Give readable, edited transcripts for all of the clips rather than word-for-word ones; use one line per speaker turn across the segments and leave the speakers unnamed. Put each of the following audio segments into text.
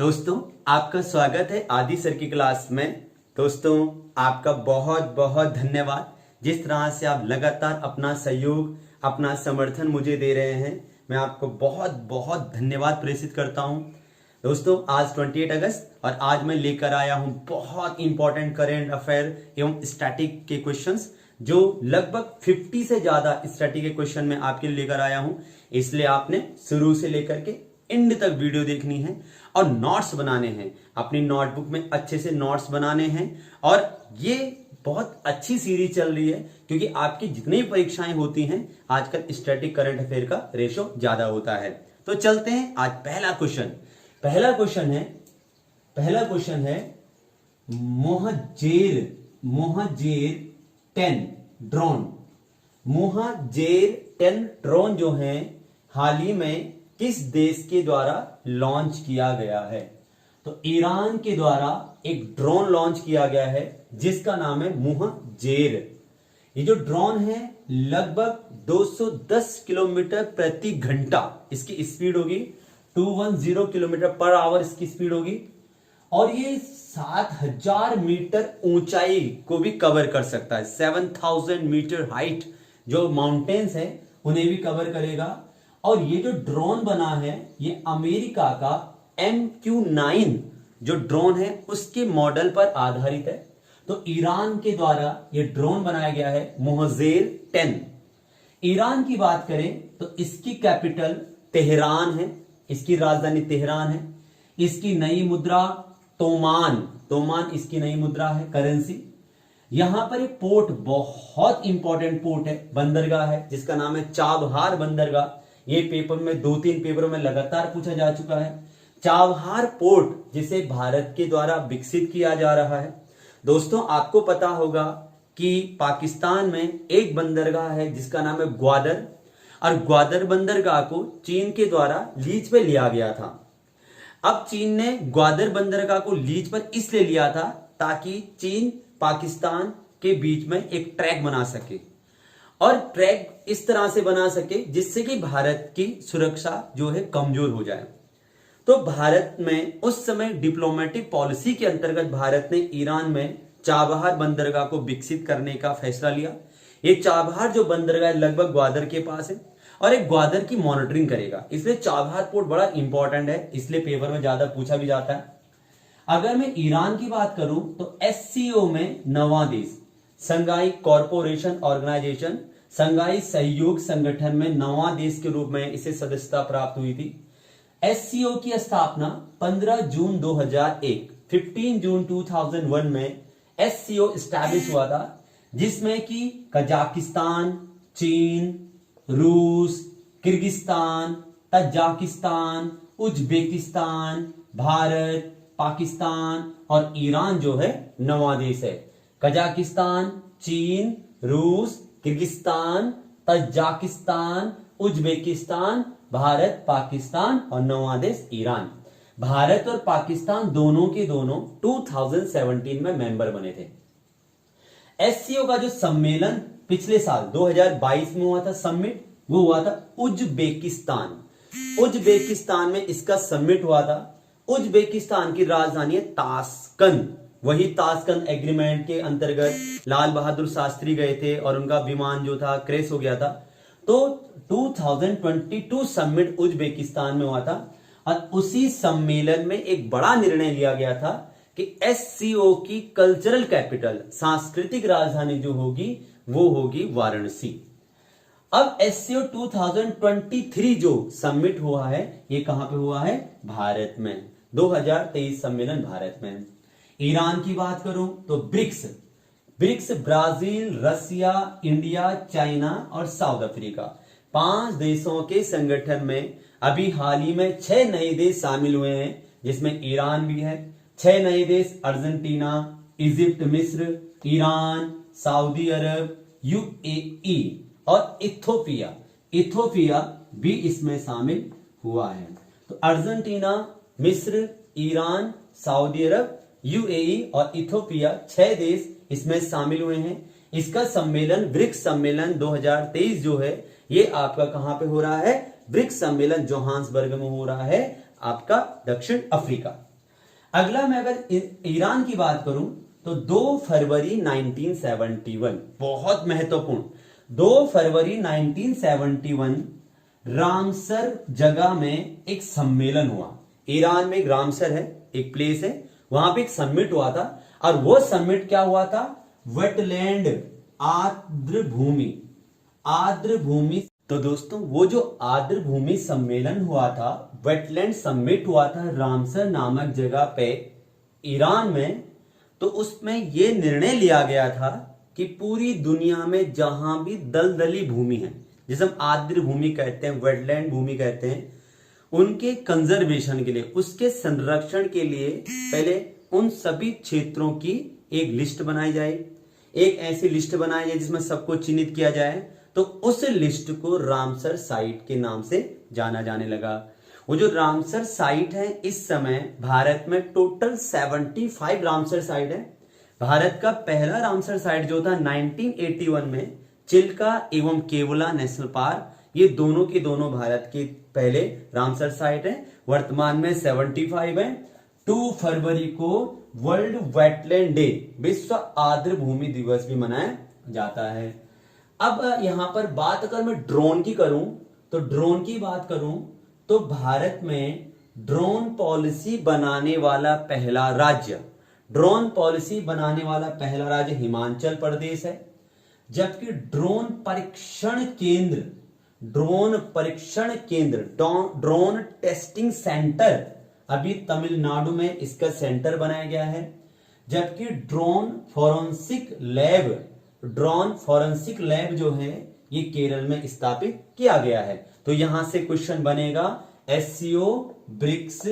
दोस्तों आपका स्वागत है आदि सर की क्लास में। दोस्तों आपका बहुत बहुत धन्यवाद। जिस तरह से आप लगातार अपना सहयोग अपना समर्थन मुझे दे रहे हैं, मैं आपको बहुत बहुत धन्यवाद प्रेषित करता हूं। दोस्तों आज 28 अगस्त और आज मैं लेकर आया हूं बहुत इंपॉर्टेंट करेंट अफेयर एवं स्टैटिक के क्वेश्चंस, जो लगभग 50 से ज्यादा स्टैटिक के क्वेश्चन में आपके लिए लेकर आया हूं। इसलिए आपने शुरू से लेकर के एंड तक वीडियो देखनी है और नोट्स बनाने हैं। अपनी नोटबुक में अच्छे से नोट्स बनाने हैं और ये बहुत अच्छी सीरीज चल रही है क्योंकि आपकी जितनी परीक्षाएं होती हैं आजकल स्टैटिक करंट अफेयर का रेशो ज्यादा होता है। तो चलते हैं आज पहला क्वेश्चन है मोहाजेर 10 ड्रोन जो है हाल ही में किस देश के द्वारा लॉन्च किया गया है? तो ईरान के द्वारा एक ड्रोन लॉन्च किया गया है जिसका नाम है मोहाजेर। ये जो ड्रोन है लगभग 210 किलोमीटर प्रति घंटा इसकी स्पीड होगी, 210 किलोमीटर पर आवर इसकी स्पीड होगी और ये 7000 मीटर ऊंचाई को भी कवर कर सकता है। 7000 मीटर हाइट जो माउंटेन्स है उन्हें भी कवर करेगा। और ये जो ड्रोन बना है ये अमेरिका का MQ-9 जो ड्रोन है उसके मॉडल पर आधारित है। तो ईरान के द्वारा ये ड्रोन बनाया गया है मोहाजेर 10। ईरान की बात करें तो इसकी कैपिटल तेहरान है, इसकी राजधानी तेहरान है। इसकी नई मुद्रा तोमान इसकी नई मुद्रा है, करेंसी। यहां पर एक पोर्ट, बहुत इंपॉर्टेंट पोर्ट है, बंदरगाह है जिसका नाम है चाबहार बंदरगाह। ये पेपर में 2-3 पेपरों में लगातार पूछा जा चुका है। चाबहार पोर्ट जिसे भारत के द्वारा विकसित किया जा रहा है। दोस्तों आपको पता होगा कि पाकिस्तान में एक बंदरगाह है जिसका नाम है ग्वादर, और ग्वादर बंदरगाह को चीन के द्वारा लीज पे लिया गया था। अब चीन ने ग्वादर बंदरगाह को लीज पर इसलिए लिया था ताकि चीन पाकिस्तान के बीच में एक ट्रैक बना सके और ट्रैक इस तरह से बना सके जिससे कि भारत की सुरक्षा जो है कमजोर हो जाए। तो भारत में उस समय डिप्लोमेटिक पॉलिसी के अंतर्गत भारत ने ईरान में चाबहार बंदरगाह को विकसित करने का फैसला लिया। ये चाबहार जो बंदरगाह लगभग ग्वादर के पास है और एक ग्वादर की मॉनिटरिंग करेगा, इसलिए चाबहार पोर्ट बड़ा इंपॉर्टेंट है, इसलिए पेपर में ज्यादा पूछा भी जाता है। अगर मैं ईरान की बात करूं तो SCO में 9वां देश, संघाई कॉरपोरेशन ऑर्गेनाइजेशन, संघाई सहयोग संगठन में 9वां देश के रूप में इसे सदस्यता प्राप्त हुई थी। SCO की स्थापना 15 जून 2001, 15 जून 2001 में SCO एस्टैब्लिश हुआ था, जिसमें कि कजाकिस्तान, चीन, रूस, Kyrgyzstan, Tajikistan, Uzbekistan, Bharat, Pakistan और ईरान जो है 9वां देश है। कजाकिस्तान, चीन, रूस, Kyrgyzstan, Tajikistan, Uzbekistan, Bharat, Pakistan और 9वां देश ईरान। भारत और पाकिस्तान दोनों के दोनों 2017 में मेंबर बने थे। SCO का जो सम्मेलन पिछले साल 2022 में हुआ था, समिट, वो हुआ था उज्बेकिस्तान में इसका समिट हुआ था। उज्बेकिस्तान की राजधानी है ताशकंद। वही ताशकंद एग्रीमेंट के अंतर्गत लाल बहादुर शास्त्री गए थे और उनका विमान जो था क्रैश हो गया था। तो 2022 समिट उज्बेकिस्तान में हुआ था और उसी सम्मेलन में एक बड़ा निर्णय लिया गया था कि SCO की कल्चरल कैपिटल, सांस्कृतिक राजधानी जो होगी वो होगी वाराणसी। अब SCO 2023 जो समिट हुआ है ये कहां पे हुआ है? भारत में। 2023 सम्मेलन भारत में। ईरान की बात करूं तो ब्रिक्स ब्राजील, रसिया, इंडिया, चाइना और साउथ अफ्रीका, 5 देशों के संगठन में अभी हाल ही में 6 नए देश शामिल हुए हैं, जिसमें ईरान भी है। 6 नए देश अर्जेंटीना, इजिप्ट, मिस्र, ईरान, सऊदी अरब, UAE और इथोपिया भी इसमें शामिल हुआ है। तो अर्जेंटीना, मिस्र, ईरान, सऊदी अरब, UAE और इथोपिया 6 देश इसमें शामिल हुए हैं। इसका सम्मेलन ब्रिक्स सम्मेलन 2023 जो है ये आपका कहां पे हो रहा है? ब्रिक्स सम्मेलन जोहान्सबर्ग में हो रहा है, आपका दक्षिण अफ्रीका। अगला मैं अगर ईरान की बात करूं तो 2 फरवरी 1971, बहुत महत्वपूर्ण, 2 फरवरी 1971 रामसर जगह में एक सम्मेलन हुआ। ईरान में एक रामसर है, एक प्लेस है, वहां पे एक समिट हुआ था। और वो समिट क्या हुआ था? वेटलैंड, आर्द्र भूमि, आर्द्र भूमि। तो दोस्तों वो जो आर्द्र भूमि सम्मेलन हुआ था, वेटलैंड समिट हुआ था रामसर नामक जगह पे ईरान में, तो उसमें यह निर्णय लिया गया था कि पूरी दुनिया में जहां भी दलदली भूमि है, जिसे हम आर्द्र भूमि कहते हैं, वेटलैंड भूमि कहते हैं, उनके कंजर्वेशन के लिए, उसके संरक्षण के लिए पहले उन सभी क्षेत्रों की एक लिस्ट बनाई जाए, एक ऐसी लिस्ट बनाई जाए जिसमें सबको चिन्हित किया जाए। तो उस लिस्ट को रामसर साइट के नाम से जाना जाने लगा। वो जो रामसर साइट है, इस समय भारत में टोटल 75 रामसर साइट है। भारत का पहला रामसर साइट जो था 1981 में, चिल्का एवं केवला नेशनल पार्क, ये दोनों के दोनों भारत के पहले रामसर साइट है। वर्तमान में 75 है। 2 फरवरी को वर्ल्ड वेटलैंड डे, विश्व आर्द्र भूमि दिवस भी मनाया जाता है। अब यहां पर बात अगर मैं ड्रोन की करूं, तो ड्रोन की बात करूं तो भारत में ड्रोन पॉलिसी बनाने वाला पहला राज्य, ड्रोन पॉलिसी बनाने वाला पहला राज्य हिमाचल प्रदेश है। जबकि ड्रोन परीक्षण केंद्र, ड्रोन परीक्षण केंद्र, ड्रोन टेस्टिंग सेंटर अभी तमिलनाडु में इसका सेंटर बनाया गया है। जबकि drone forensic lab, drone forensic lab जो है ये केरल में स्थापित किया गया है। तो यहां से क्वेश्चन बनेगा एससीओ, ब्रिक्स,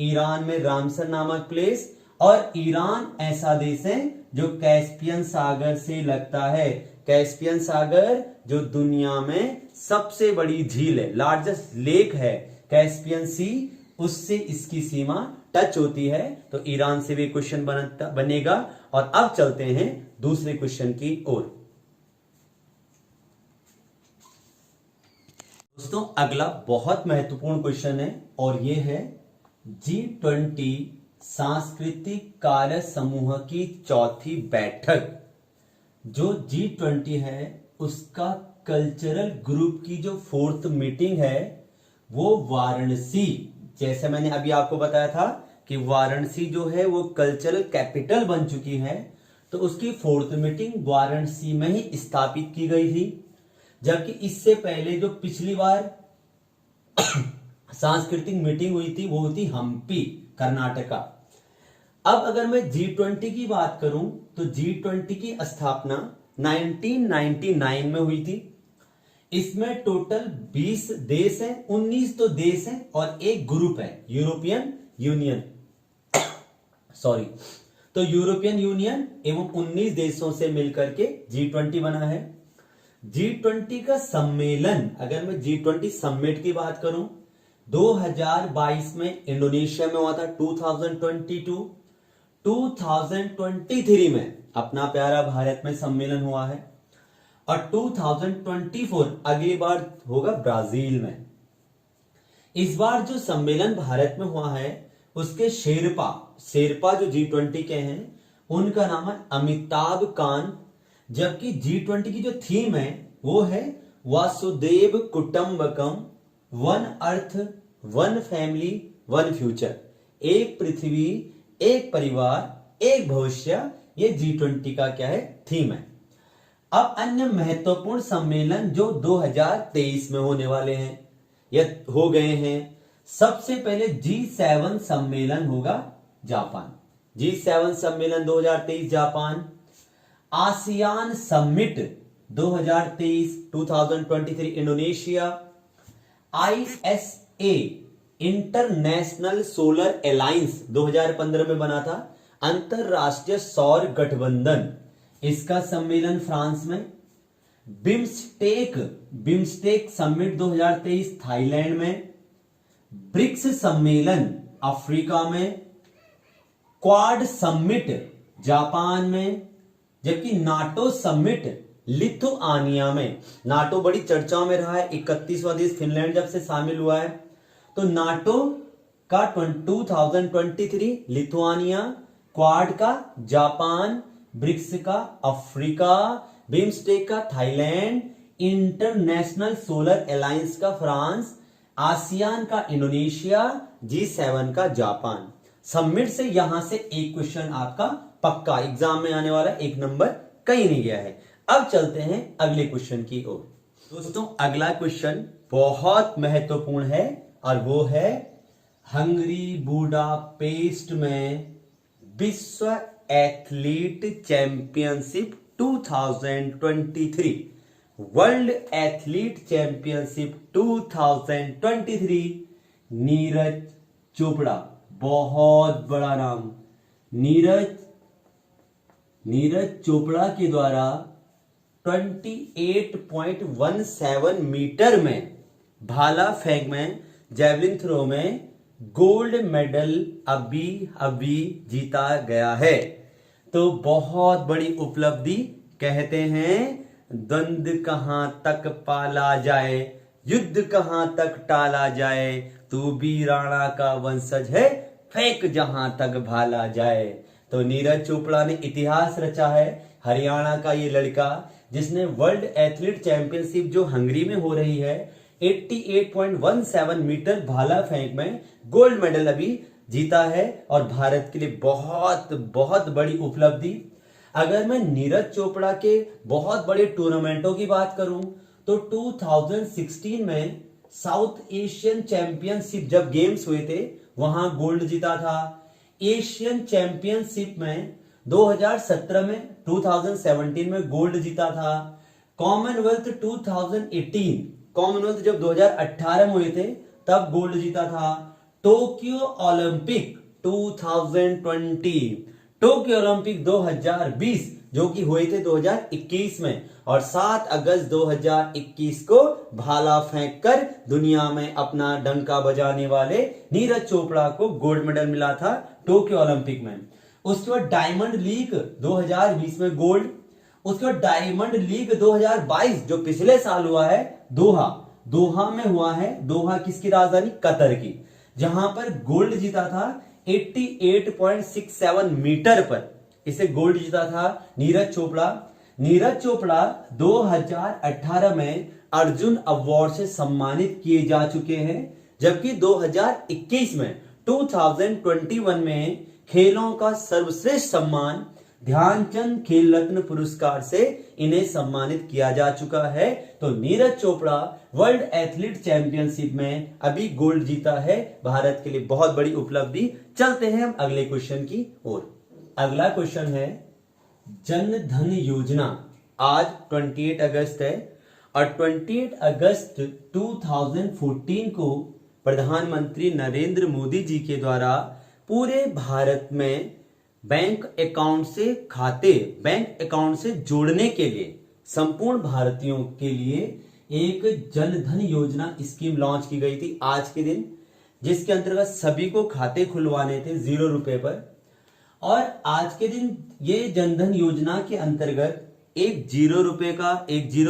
ईरान में रामसर नामक प्लेस, और ईरान ऐसा देश है जो कैस्पियन सागर से लगता है। कैस्पियन सागर जो दुनिया में सबसे बड़ी झील है, लार्जेस्ट लेक है कैस्पियन सी, उससे इसकी सीमा टच होती है। तो ईरान से भी क्वेश्चन बनेगा। और अब चलते हैं दूसरे क्वेश्चन की ओर। दोस्तों अगला बहुत महत्वपूर्ण क्वेश्चन है और यह है G20 सांस्कृतिक कार्य समूह की चौथी बैठक। जो G20 है उसका कल्चरल ग्रुप की जो 4th मीटिंग है वो वाराणसी, जैसे मैंने अभी आपको बताया था कि वाराणसी जो है वो कल्चरल कैपिटल बन चुकी है, तो उसकी 4th मीटिंग वाराणसी में ही स्थापित की गई थी। जबकि इससे पहले जो पिछली बार सांस्कृतिक मीटिंग हुई थी वो हुई थी हम्पी, कर्नाटका। अब अगर मैं G20 की बात करूं तो G20 की स्थापना 1999 में हुई थी। इसमें टोटल 20 देश हैं, 19 तो देश हैं और एक ग्रुप है यूरोपियन यूनियन, सॉरी, तो यूरोपियन यूनियन एवं 19 देशों से मिलकर के G20 बना है। G20 का सम्मेलन, अगर मैं G20 समिट की बात करूं, 2022 में इंडोनेशिया में हुआ था। 2023 में अपना प्यारा भारत में सम्मेलन हुआ है और 2024 अगली बार होगा ब्राजील में। इस बार जो सम्मेलन भारत में हुआ है उसके शेरपा जो G20 के हैं उनका नाम है अमिताभ कांत। जबकि G20 की जो थीम है वो है Vasudhaiva Kutumbakam, one earth, one family, one future, एक पृथ्वी, एक परिवार, एक भविष्य। ये G20 का क्या है, थीम है। अब अन्य महत्वपूर्ण सम्मेलन जो 2023 में होने वाले हैं या हो गए हैं, सबसे पहले G7 सम्मेलन होगा जापान। G7 सम्मेलन 2023 Japan. ASEAN summit 2023 Indonesia. ISA international solar alliance 2015 में बना था, अंतरराष्ट्रीय सौर गठबंधन, इसका सम्मेलन फ्रांस में। बिम्स्टेक समिट 2023 थाईलैंड में। ब्रिक्स सम्मेलन अफ्रीका में। क्वाड समिट जापान में। जबकि नाटो समिट लिथुआनिया में। नाटो बड़ी चर्चाओं में रहा है, 31वां देश फिनलैंड जब से शामिल हुआ है। तो नाटो का 2023, लिथुआनिया, क्वाड का जापान, ब्रिक्स का अफ्रीका, बिम्स्टेक का थाईलैंड, इंटरनेशनल सोलर अलायंस का फ्रांस, आसियान का इंडोनेशिया, G7 का जापान। सबमिट से यहां से एक क्वेश्चन आपका पक्का एग्जाम में आने वाला, एक नंबर कहीं नहीं गया है। अब चलते हैं अगले क्वेश्चन की ओर। दोस्तों अगला क्वेश्चन बहुत महत्वपूर्ण है और वो है हंगरी बुडापेस्ट में विश्व athlete championship 2023, world athlete championship 2023, Neeraj Chopra, बहुत बड़ा नाम, नीरज चोपड़ा के द्वारा 28.17 मीटर में भाला फेंक में, जैवलिन थ्रो में गोल्ड मेडल अभी जीता गया है। तो बहुत बड़ी उपलब्धि, कहते हैं द्वंद्व कहां तक पाला जाए, युद्ध कहां तक टाला जाए, तू भी राणा का वंशज है, फेंक जहां तक भाला जाए। तो नीरज चोपड़ा ने इतिहास रचा है, हरियाणा का ये लड़का जिसने वर्ल्ड एथलीट चैंपियनशिप जो हंगरी में हो रही है 88.17 मीटर भाला फेंक में गोल्ड मेडल अभी जीता है और भारत के लिए बहुत बहुत बड़ी उपलब्धि। अगर मैं नीरज चोपड़ा के बहुत बड़े टूर्नामेंटों की बात करूं तो 2016 में साउथ एशियन चैंपियनशिप जब गेम्स हुए थे वहां गोल्ड जीता था। एशियन चैंपियनशिप में 2017 में 2017 में गोल्ड जीता था। कॉमनवेल्थ 2018, कॉमनवेल्थ जब 2018 में हुए थे तब गोल्ड जीता था। टोक्यो ओलंपिक 2020, टोक्यो ओलंपिक 2020 जो कि हुए थे 2021 में, और 7 अगस्त 2021 को भाला फेंककर दुनिया में अपना डंका बजाने वाले नीरज चोपड़ा को गोल्ड मेडल मिला था टोक्यो ओलंपिक में। उसके बाद डायमंड लीग 2020 में गोल्ड, उसके बाद डायमंड लीग 2022 जो पिछले साल हुआ है दोहा में हुआ है। दोहा किसकी राजधानी? कतर की, जहां पर गोल्ड जीता था 88.67 मीटर पर, इसे गोल्ड जीता था नीरज चोपड़ा। नीरज चोपड़ा 2018 में अर्जुन अवार्ड से सम्मानित किए जा चुके हैं, जबकि 2021 में 2021 में खेलों का सर्वश्रेष्ठ सम्मान ध्यानचंद खेल रत्न पुरस्कार से इन्हें सम्मानित किया जा चुका है। तो Neeraj Chopra world athlete championship में अभी गोल्ड जीता है, भारत के लिए बहुत बड़ी उपलब्धि। चलते हैं हम अगले क्वेश्चन की ओर। अगला क्वेश्चन है जन धन योजना। आज 28 अगस्त है और 28 अगस्त 2014 को प्रधानमंत्री नरेंद्र मोदी जी के द्वारा पूरे भारत में बैंक अकाउंट से जोड़ने के लिए संपूर्ण भारतीयों के लिए एक जन धन योजना स्कीम लॉन्च की गई थी आज के दिन, जिसके अंतर्गत सभी को खाते खुलवाने थे 0 रुपए पर। और आज के दिन ये जनधन योजना के अंतर्गत एक 0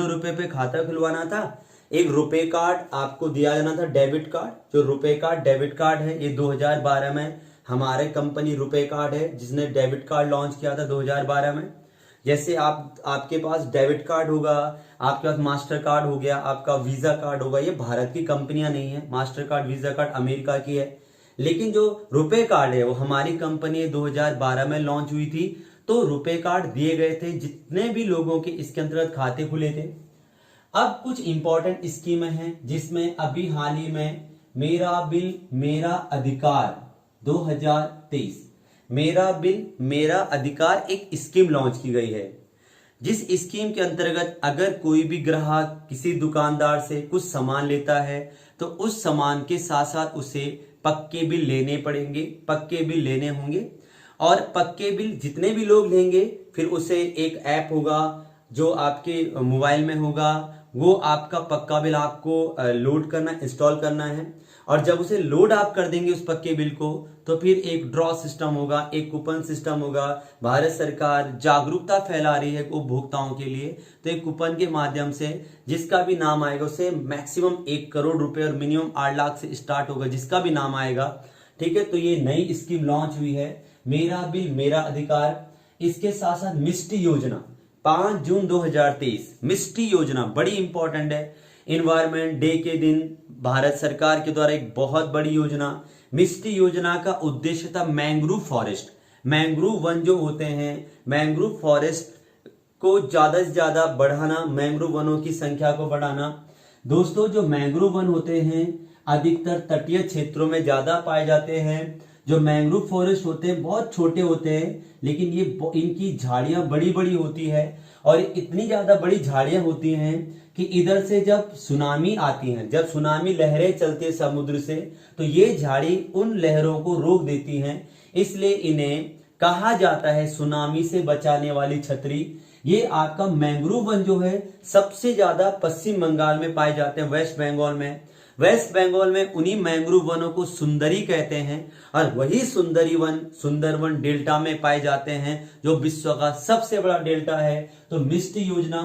रुपए पे खाता खुलवाना था, एक रुपए कार्ड आपको दिया जाना था, डेबिट कार्ड। जो रुपए कार्ड डेबिट कार्ड है ये 2012 में हमारे कंपनी रुपए कार्ड है जिसने डेबिट कार्ड लॉन्च किया था 2012 में। जैसे आपके पास डेबिट कार्ड होगा, आपके पास मास्टर कार्ड हो गया, आपका वीजा कार्ड होगा, ये भारत की कंपनियां नहीं है। Master card visa card America की है, लेकिन जो रुपए कार्ड है वो हमारी कंपनी 2012 में लॉन्च हुई थी। तो रुपए कार्ड दिए गए थे जितने भी लोगों के इसके अंतर्गत खाते खुले थे। अब कुछ इंपॉर्टेंट स्कीमें हैं जिसमें अभी हाल ही में मेरा बिल मेरा अधिकार 2023, मेरा बिल मेरा अधिकार एक स्कीम लॉन्च की गई है, जिस स्कीम के अंतर्गत अगर कोई भी ग्राहक किसी दुकानदार से कुछ सामान लेता है तो उस सामान के साथ साथ उसे पक्के बिल लेने पड़ेंगे, पक्के बिल लेने होंगे। और पक्के बिल जितने भी लोग लेंगे फिर उसे एक ऐप होगा जो आपके मोबाइल में होगा, वो आपका पक्का बिल आपको लोड करना, इंस्टॉल करना है। और जब उसे लोड आप कर देंगे उस पक्के बिल को तो फिर एक ड्रॉ सिस्टम होगा, एक कूपन सिस्टम होगा। भारत सरकार जागरूकता फैला रही है उपभोक्ताओं के लिए, तो एक कूपन के माध्यम से जिसका भी नाम आएगा उसे मैक्सिमम 1 करोड़ रुपए और मिनिमम 8 लाख से स्टार्ट होगा जिसका भी नाम आएगा, ठीक है। तो ये नई स्कीम लॉन्च हुई है, मेरा बिल मेरा अधिकार। इसके साथ साथ मिष्टी योजना 5 जून 2023, मिष्टी योजना बड़ी इंपॉर्टेंट है। इन्वायरमेंट डे के दिन भारत सरकार के द्वारा एक बहुत बड़ी योजना, मिष्टी योजना का उद्देश्य था मैंग्रोव फॉरेस्ट, मैंग्रोव वन जो होते हैं, मैंग्रोव फॉरेस्ट को ज्यादा से ज्यादा बढ़ाना, मैंग्रोव वनों की संख्या को बढ़ाना। दोस्तों जो मैंग्रोव वन होते हैं अधिकतर तटीय क्षेत्रों में ज्यादा पाए जाते हैं। जो मैंग्रोव फॉरेस्ट होते हैं बहुत छोटे होते हैं, लेकिन ये इनकी झाड़ियां बड़ी बड़ी होती है और इतनी ज्यादा बड़ी झाड़ियां होती हैं कि इधर से जब सुनामी आती है, जब सुनामी लहरें चलती है समुद्र से, तो ये झाड़ी उन लहरों को रोक देती हैं। इसलिए इन्हें कहा जाता है सुनामी से बचाने वाली छतरी। ये आपका मैंग्रोव वन जो है सबसे ज्यादा पश्चिम बंगाल में पाए जाते हैं, वेस्ट बंगाल में। वेस्ट बंगाल में उन्हीं मैंग्रोव वनों को सुंदरी कहते हैं और वही सुंदरी वन सुंदरवन डेल्टा में पाए जाते हैं, जो विश्व का सबसे बड़ा डेल्टा है। तो मिष्टी योजना।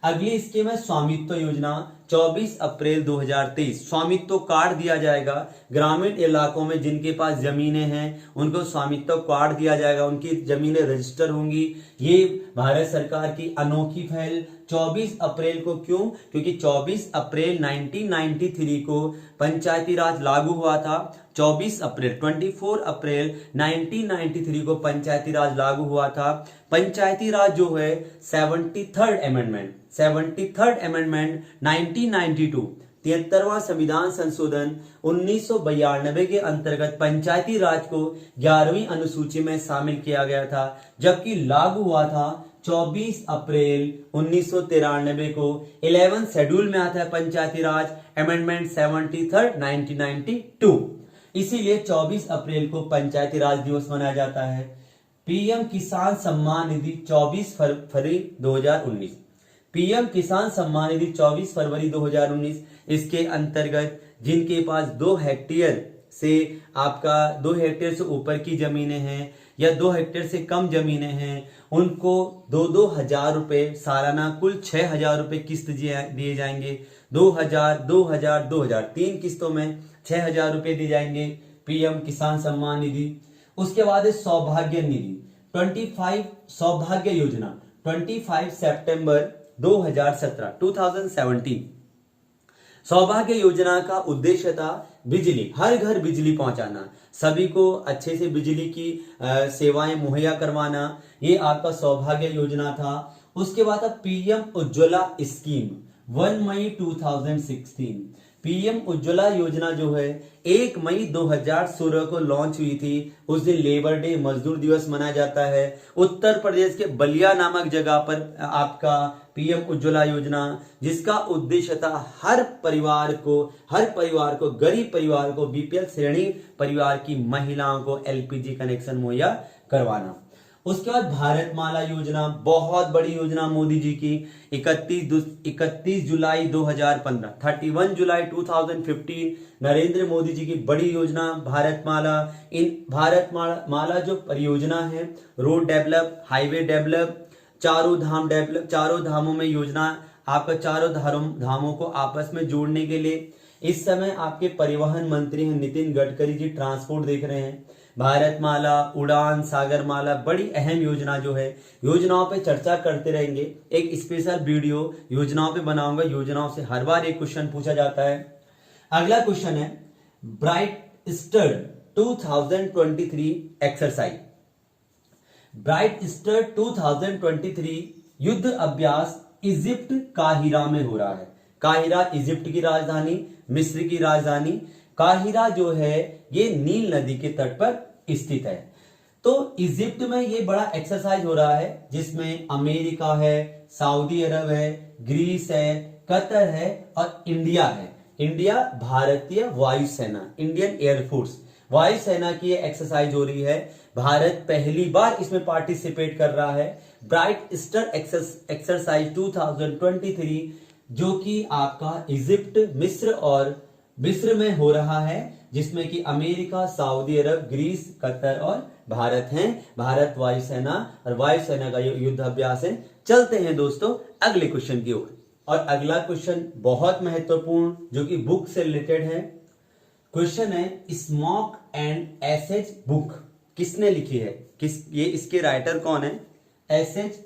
अगली स्कीम है स्वामित्व योजना। 24 अप्रैल 2023 स्वामित्व कार्ड दिया जाएगा। ग्रामीण इलाकों में जिनके पास जमीनें हैं उनको स्वामित्व कार्ड दिया जाएगा, उनकी जमीनें रजिस्टर होंगी। ये भारत सरकार की अनोखी पहल 24 अप्रैल को। क्यों? क्योंकि 24 अप्रैल 1993 को पंचायती राज लागू हुआ था। 24 अप्रैल 1993 को पंचायती राज लागू हुआ था। पंचायती राज जो है 73rd अमेंडमेंट 1992 73वां संविधान संशोधन 1992 के अंतर्गत पंचायती राज को 11वीं अनुसूची में शामिल किया गया था, जबकि लागू हुआ था 24 अप्रैल 1993 को। 11 शेड्यूल में आता है पंचायती राज अमेंडमेंट 73rd 1992। इसीलिए 24 अप्रैल को पंचायती राज दिवस मनाया जाता है। पीएम किसान सम्मान निधि 24 फरवरी 2019, पीएम किसान सम्मान निधि 24 फरवरी 2019। इसके अंतर्गत जिनके पास 2 हेक्टेयर से आपका 2 हेक्टेयर से ऊपर की जमीनें हैं या 2 हेक्टेयर से कम जमीनें हैं, उनको 2-2 हजार रुपए सालाना कुल 6,000 रुपए किस्त दिए जाएंगे। 2,000 3 किस्तों में 6,000 रुपए दिए जाएंगे पीएम किसान सम्मान निधि। उसके बाद है सौभाग्य निधि 25 सौभाग्य योजना 25 सितंबर 2017 सौभाग्य योजना का उद्देश्य था बिजली, हर घर बिजली पहुंचाना, सभी को अच्छे से बिजली की सेवाएं मुहैया करवाना। ये आपका सौभाग्य योजना था। उसके बाद पीएम उज्ज्वला स्कीम 1 मई 2016। पीएम उज्ज्वला योजना जो है 1 मई 2016 को लॉन्च हुई थी। उस दिन लेबर डे, मजदूर दिवस मनाया जाता है। उत्तर प्रदेश के बलिया नामक जगह पर आपका पीएम उज्ज्वला योजना, जिसका उद्देश्य था हर परिवार को गरीब परिवार को, बीपीएल श्रेणी परिवार की महिलाओं को एलपीजी कनेक्शन मुहैया करवाना। उसके बाद भारतमाला योजना, बहुत बड़ी योजना मोदी जी की। 31 जुलाई 2015 31 जुलाई 2015 नरेंद्र मोदी जी की बड़ी योजना भारतमाला। इन भारतमाला जो परियोजना है, रोड डेवलप, हाईवे डेवलप, चारों धामों में योजना, आपका चारों धामों को आपस में जोड़ने के लिए। इस समय आपके परिवहन मंत्री हैं नितिन गडकरी जी, ट्रांसपोर्ट देख रहे हैं। भारतमाला, उड़ान, सागरमाला, बड़ी अहम योजना जो है। योजनाओं पे चर्चा करते रहेंगे, एक स्पेशल वीडियो योजनाओं पे बनाऊंगा। योजनाओं से हर बार एक क्वेश्चन पूछा जाता है। अगला क्वेश्चन है bright star 2023 exercise. Bright star 2023 युद्ध अभ्यास इजिप्ट काहिरा में हो रहा है। काहिरा इजिप्ट की राजधानी, मिस्र की राजधानी। काहिरा जो है ये नील नदी के तट पर स्थित है। तो इजिप्ट में ये बड़ा एक्सरसाइज हो रहा है, जिसमें अमेरिका है, सऊदी अरब है, ग्रीस है, कतर है और इंडिया है। इंडिया भारतीय वायुसेना, इंडियन एयरफोर्स वायुसेना की ये एक्सरसाइज हो रही है। भारत पहली बार इसमें पार्टिसिपेट कर रहा है। ब्राइट स्टार एक्सरसाइज 2023 जो कि आपका इजिप्ट, मिस्र में हो रहा है, जिसमें कि अमेरिका, सऊदी अरब, ग्रीस, कतर और भारत हैं। भारत वायुसेना और वायुसेना का युद्ध अभ्यास है। चलते हैं दोस्तों अगले क्वेश्चन की ओर। और अगला क्वेश्चन बहुत महत्वपूर्ण, जो कि बुक से रिलेटेड है। क्वेश्चन है स्मोक एंड एसेज बुक किसने लिखी है? ये इसके राइटर कौन है? Ashes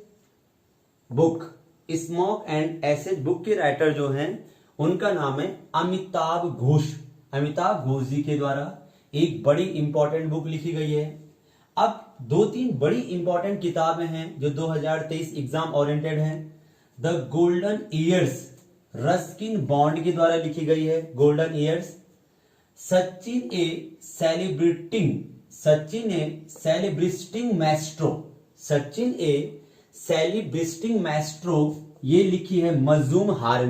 book, smoke and ashes book के राइटर जो हैं उनका नाम है अमिताभ घोष। अमिताभ घोष जी के द्वारा एक बड़ी इंपॉर्टेंट बुक लिखी गई है। अब 2-3 बड़ी इंपॉर्टेंट किताबें हैं जो 2023 एग्जाम ओरिएंटेड हैं। The golden years Ruskin bond के द्वारा लिखी गई है, गोल्डन ईयर्स। सचिन ए सेलिब्रिस्टिंग मैस्ट्रो, ये लिखी है मजूमहार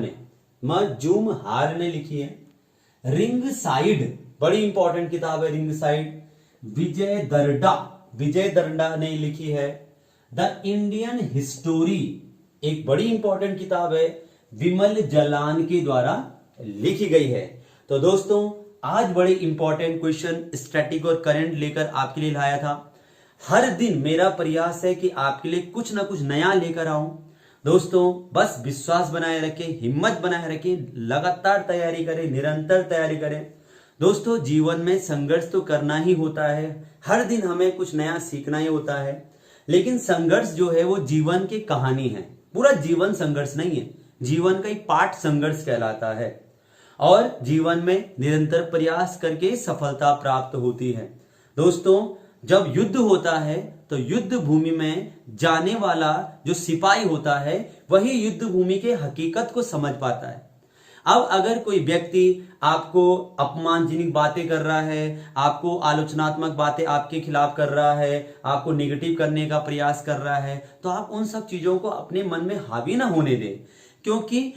ने लिखी है। रिंग साइड बड़ी इंपॉर्टेंट किताब है, रिंग साइड विजय दर्डा ने लिखी है। द इंडियन हिस्टोरी एक बड़ी इंपॉर्टेंट किताब है, विमल जलान के द्वारा लिखी गई है। तो दोस्तों आज बड़े इंपॉर्टेंट क्वेश्चन स्टैटिक और करंट लेकर आपके लिए लाया था। हर दिन मेरा प्रयास है कि आपके लिए कुछ ना कुछ नया लेकर आऊं। दोस्तों बस विश्वास बनाए रखें, हिम्मत बनाए रखें, लगातार तैयारी करें, निरंतर तैयारी करें। दोस्तों जीवन में संघर्ष तो करना ही होता है, हर दिन हमें कुछ नया सीखना ही होता है। लेकिन संघर्ष जो है वो जीवन की कहानी है, पूरा जीवन संघर्ष नहीं है, जीवन का एक पार्ट संघर्ष कहलाता है। और जीवन में निरंतर प्रयास करके सफलता प्राप्त होती है। दोस्तों जब युद्ध होता है तो युद्ध भूमि में जाने वाला जो सिपाही होता है वही युद्ध भूमि के हकीकत को समझ पाता है। अब अगर कोई व्यक्ति आपको अपमानजनक बातें कर रहा है, आपको आलोचनात्मक बातें आपके खिलाफ कर रहा है, आपको नेगेटिव करने का प्रयास कर रहा है, तो आप उन सब चीजों को अपने मन में हावी ना होने दें। क्योंकि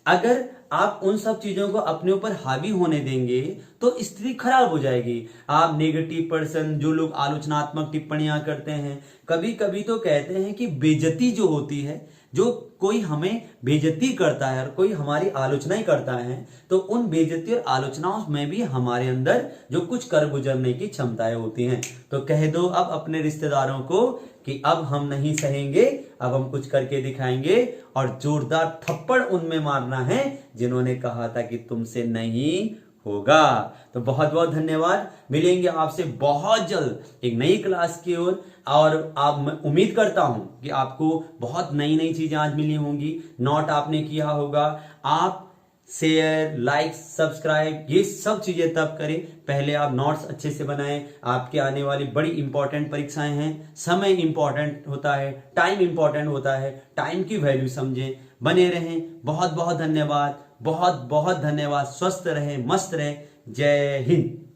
अगर आप उन सब चीजों को अपने ऊपर हावी होने देंगे तो स्थिति खराब हो जाएगी। आप नेगेटिव पर्सन, जो लोग आलोचनात्मक टिप्पणियां करते हैं, कभी कभी तो कहते हैं कि बेइज्जती जो होती है, जो कोई हमें बेइज्जती करता है और कोई हमारी आलोचना ही करता है, तो उन बेइज्जती और आलोचनाओं में भी हमारे अंदर जो कुछ कर गुजरने की क्षमताएं होती हैं। तो कह दो अब अपने रिश्तेदारों को कि अब हम नहीं सहेंगे, अब हम कुछ करके दिखाएंगे, और जोरदार थप्पड़ उनमें मारना है जिन्होंने कहा था कि तुमसे नहीं होगा। तो बहुत बहुत धन्यवाद, मिलेंगे आपसे बहुत जल्द एक नई क्लास की ओर। और आप उम्मीद करता हूं कि आपको बहुत नई नई चीजें आज मिली होंगी, नोट आपने किया होगा। आप शेयर, लाइक, सब्सक्राइब ये सब चीजें तब करें, पहले आप नोट्स अच्छे से बनाएं। आपके आने वाली बड़ी इंपॉर्टेंट परीक्षाएं हैं, समय इंपॉर्टेंट होता है, टाइम इंपॉर्टेंट होता है, टाइम की वैल्यू समझें, बने रहें। बहुत बहुत धन्यवाद, बहुत बहुत धन्यवाद। स्वस्थ रहें, मस्त रहें। जय हिंद।